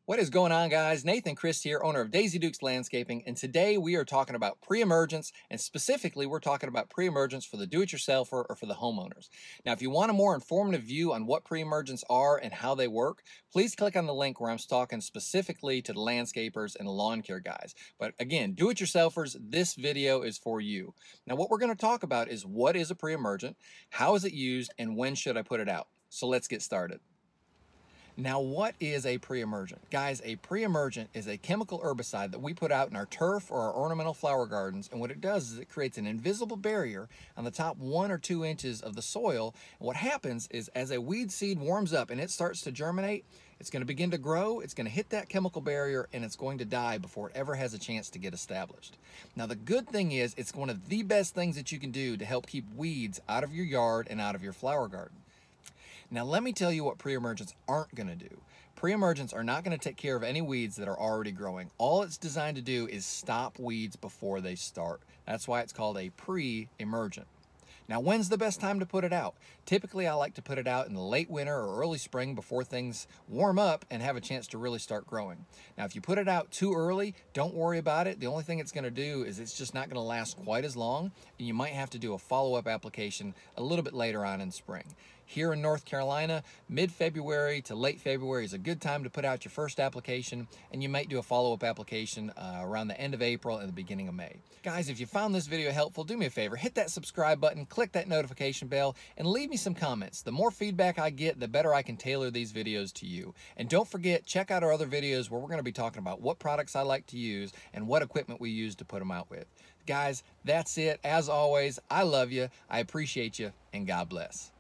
What is going on, guys? Nathan Christ here, owner of Daisy Dukes Landscaping, and today we are talking about pre-emergence, and specifically we're talking about pre-emergence for the do-it-yourselfer or for the homeowners. Now, if you want a more informative view on what pre-emergence are and how they work, please click on the link where I'm talking specifically to the landscapers and the lawn care guys. But again, do-it-yourselfers, this video is for you. Now, what we're going to talk about is what is a pre-emergent, how is it used, and when should I put it out? So let's get started. Now, what is a pre-emergent? Guys, a pre-emergent is a chemical herbicide that we put out in our turf or our ornamental flower gardens, and what it does is it creates an invisible barrier on the top 1 or 2 inches of the soil. And what happens is as a weed seed warms up and it starts to germinate, it's going to begin to grow, it's going to hit that chemical barrier, and it's going to die before it ever has a chance to get established. Now, the good thing is it's one of the best things that you can do to help keep weeds out of your yard and out of your flower garden. Now, let me tell you what pre-emergents aren't going to do. Pre-emergents are not going to take care of any weeds that are already growing. All it's designed to do is stop weeds before they start. That's why it's called a pre-emergent. Now, when's the best time to put it out? Typically, I like to put it out in the late winter or early spring before things warm up and have a chance to really start growing. Now, if you put it out too early, don't worry about it. The only thing it's going to do is it's just not going to last quite as long, and you might have to do a follow-up application a little bit later on in spring. Here in North Carolina, mid-February to late February is a good time to put out your first application, and you might do a follow-up application around the end of April and the beginning of May. Guys, if you found this video helpful, do me a favor, hit that subscribe button, click that notification bell, and leave me some comments. The more feedback I get, the better I can tailor these videos to you. And don't forget, check out our other videos where we're going to be talking about what products I like to use and what equipment we use to put them out with. Guys, that's it. As always, I love you, I appreciate you, and God bless.